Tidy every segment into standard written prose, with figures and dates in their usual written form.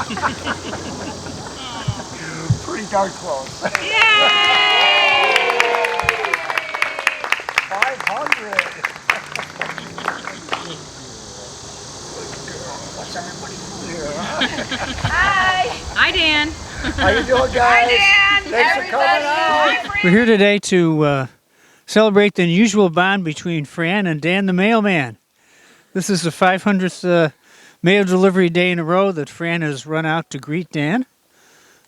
Pretty darn close. Yay! 500. What's everybody doing here, huh? Hi. Hi, Dan. How you doing, guys? Hi, Dan. Thanks for coming out. We're here today to celebrate the unusual bond between Fran and Dan the mailman. This is the 500th mail delivery day in a row that Fran has run out to greet Dan.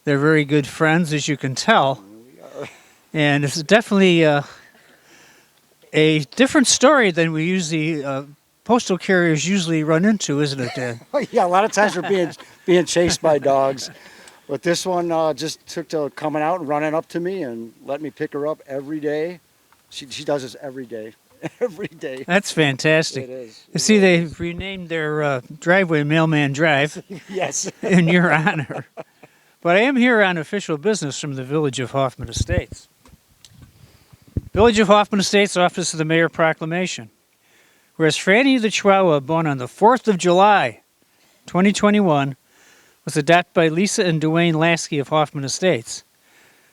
They're very good friends, as you can tell. And it's definitely a different story than we usually, postal carriers usually run into, isn't it, Dan? Yeah, a lot of times we're being chased by dogs. But this one just took to coming out and running up to me and let me pick her up every day. She does this every day. Every day. That's fantastic. It is. You see, they've renamed their driveway Mailman Drive. Yes. In your honor. But I am here on official business from the Village of Hoffman Estates. Village of Hoffman Estates, Office of the Mayor Proclamation. Whereas Frannie the Chihuahua, born on the 4th of July, 2021, was adopted by Lisa and Dwayne Laskey of Hoffman Estates.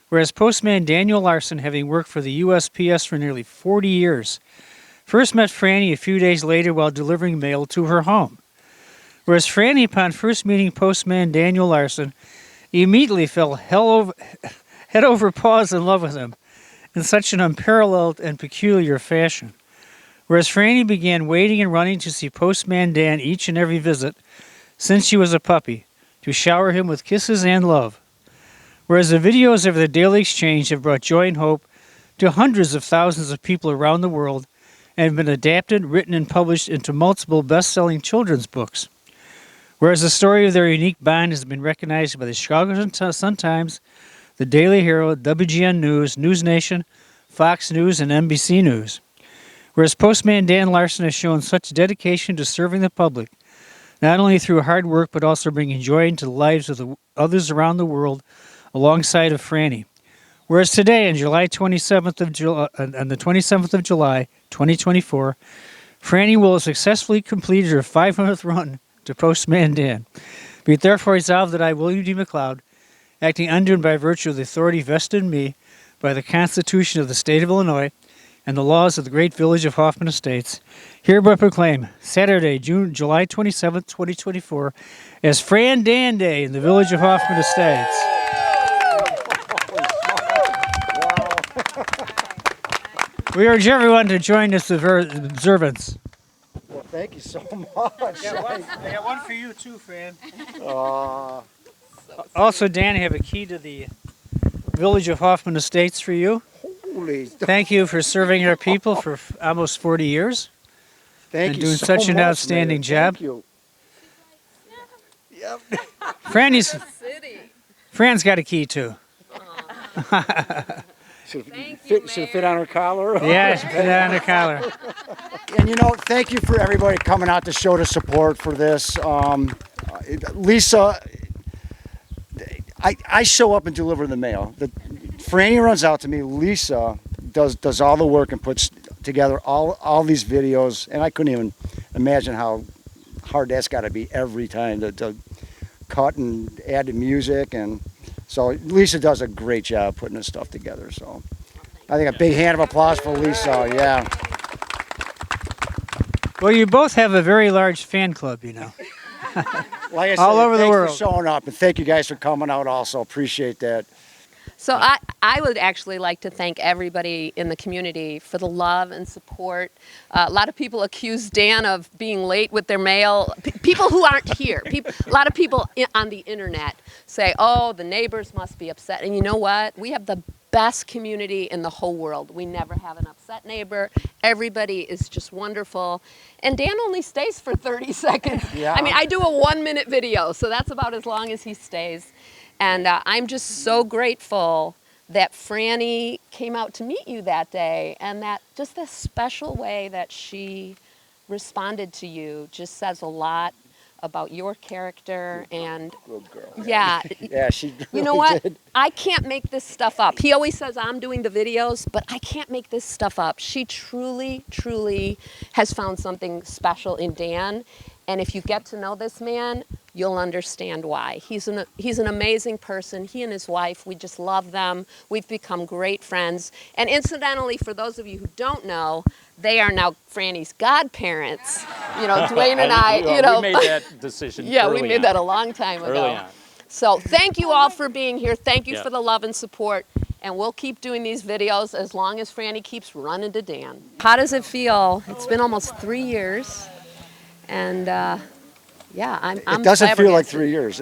Whereas Postman Daniel Larson, having worked for the USPS for nearly 40 years, first met Frannie a few days later while delivering mail to her home. Whereas Frannie, upon first meeting Postman Daniel Larson, immediately fell head over paws in love with him in such an unparalleled and peculiar fashion. Whereas Frannie began waiting and running to see Postman Dan each and every visit since she was a puppy, to shower him with kisses and love. Whereas the videos of their daily exchange have brought joy and hope to hundreds of thousands of people around the world and have been adapted, written, and published into multiple best-selling children's books. Whereas the story of their unique bond has been recognized by the Chicago Sun-Times, the Daily Herald, WGN News, News Nation, Fox News, and NBC News. Whereas Postman Dan Larson has shown such dedication to serving the public, not only through hard work but also bringing joy into the lives of the others around the world, alongside of Frannie. Whereas today, on the 27th of July, 2024, Frannie will have successfully completed her 500th run to Postman Dan. Be it therefore resolved that I, William D. McLeod, acting under and by virtue of the authority vested in me by the Constitution of the State of Illinois and the laws of the great Village of Hoffman Estates, hereby proclaim Saturday, July 27th, 2024, as FranDan Day in the Village of Hoffman Estates. We urge everyone to join this observance. Well, thank you so much. I got one for you too, Fran. Also, Dan, I have a key to the Village of Hoffman Estates for you. Holy. Thank you for serving our people for almost 40 years. Thank and you doing so such an much, outstanding man. job. Thank you. Yep. Fran's got a key too. Should it fit on her collar? Yeah, she put it on her collar. And thank you for everybody coming out to show the support for this. Lisa, I show up and deliver the mail. Frannie runs out to me. Lisa does all the work and puts together all these videos. And I couldn't even imagine how hard that's got to be every time to cut and add the music. And so Lisa does a great job putting this stuff together. So I think a big hand of applause for Lisa. Yeah. Well, you both have a very large fan club, Like I said, all over the world. Thanks for showing up, and thank you guys for coming out also. Appreciate that. So I would actually like to thank everybody in the community for the love and support. A lot of people accuse Dan of being late with their mail. People who aren't here. A lot of people on the internet say, oh, the neighbors must be upset. And you know what? We have the best community in the whole world. We never have an upset neighbor. Everybody is just wonderful. And Dan only stays for 30 seconds. Yeah. I mean, I do a 1-minute video, so that's about as long as he stays. And I'm just so grateful that Frannie came out to meet you that day, and that just the special way that she responded to you just says a lot about your character. And Good girl. yeah, Yeah, she really you know what? did. I can't make this stuff up. He always says I'm doing the videos, but I can't make this stuff up. She truly, truly has found something special in Dan. And if you get to know this man, you'll understand why. He's an amazing person. He and his wife, we just love them. We've become great friends. And incidentally, for those of you who don't know, they are now Frannie's godparents. You know, Dwayne and I, you know. We made that decision Yeah, early we made on. that a long time ago. Early on. So thank you all for being here. Thank you Yeah. for the love and support. And we'll keep doing these videos as long as Frannie keeps running to Dan. How does it feel? It's been almost 3 years. And yeah, I'm It doesn't feel like flabbergasted. 3 years.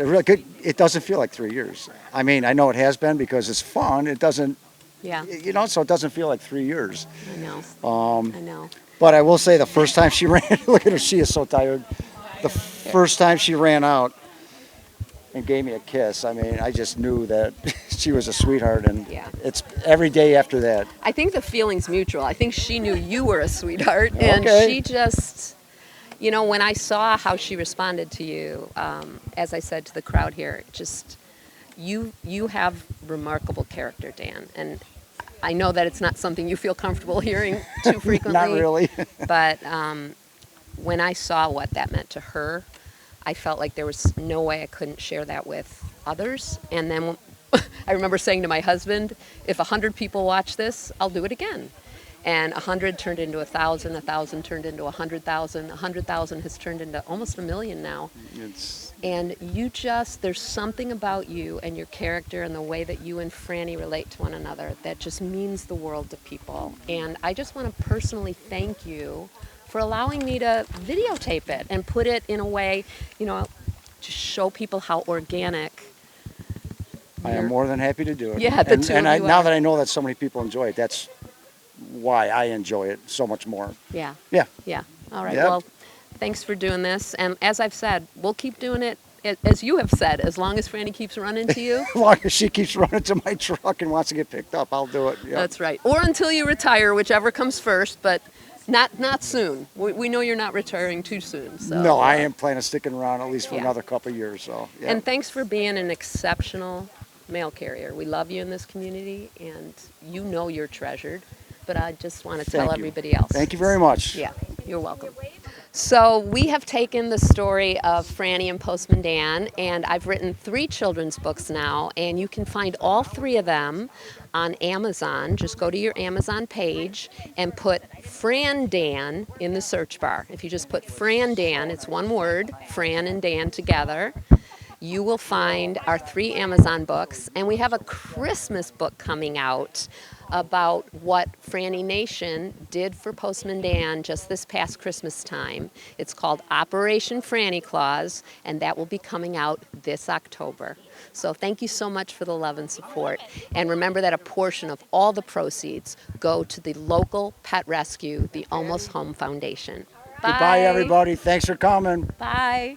It doesn't feel like 3 years. I mean, I know it has been because it's fun. It doesn't, Yeah, you know, so it doesn't feel like 3 years. I know. I know. But I will say the first time she ran, look at her, she is so tired. The first time she ran out and gave me a kiss, I mean, I just knew that she was a sweetheart, and Yeah. it's every day after that. I think the feeling's mutual. I think she knew you were a sweetheart, and Okay. she just, you know, when I saw how she responded to you, as I said to the crowd here, just you have remarkable character, Dan, and I know that it's not something you feel comfortable hearing too frequently. Not really. But when I saw what that meant to her, I felt like there was no way I couldn't share that with others. And then I remember saying to my husband, if 100 people watch this, I'll do it again. And 100 turned into 1,000, 1,000 turned into 100,000, 100,000 has turned into almost 1 million now. It's, And you just, there's something about you and your character and the way that you and Frannie relate to one another that just means the world to people. And I just want to personally thank you for allowing me to videotape it and put it in a way, you know, to show people how organic. I am more than happy to do it. Yeah, the and, two and of I, you now are. that I know that so many people enjoy it, that's why I enjoy it so much more. Yeah. Yeah. Yeah. All right. Yep. Well, thanks for doing this. And as I've said, we'll keep doing it, as you have said, as long as Frannie keeps running to you. As long as she keeps running to my truck and wants to get picked up, I'll do it. Yep. That's right. Or until you retire, whichever comes first, but not soon. We know you're not retiring too soon. So. No, I am planning on sticking around at least for Yeah. another couple of years. So, yeah. And thanks for being an exceptional mail carrier. We love you in this community, and you know you're treasured. But I just want to tell Thank you. everybody else. Thank you very much. Yeah, you're welcome. So we have taken the story of Frannie and Postman Dan, and I've written 3 children's books now, and you can find all 3 of them on Amazon. Just go to your Amazon page and put FranDan in the search bar. If you just put FranDan, it's one word, Fran and Dan together, you will find our 3 Amazon books, and we have a Christmas book coming out about what Frannie Nation did for Postman Dan just this past Christmas time. It's called Operation Frannie Claus, and that will be coming out this October. So thank you so much for the love and support. And remember that a portion of all the proceeds go to the local pet rescue, the Almost Home Foundation. Bye. Goodbye, everybody. Thanks for coming. Bye.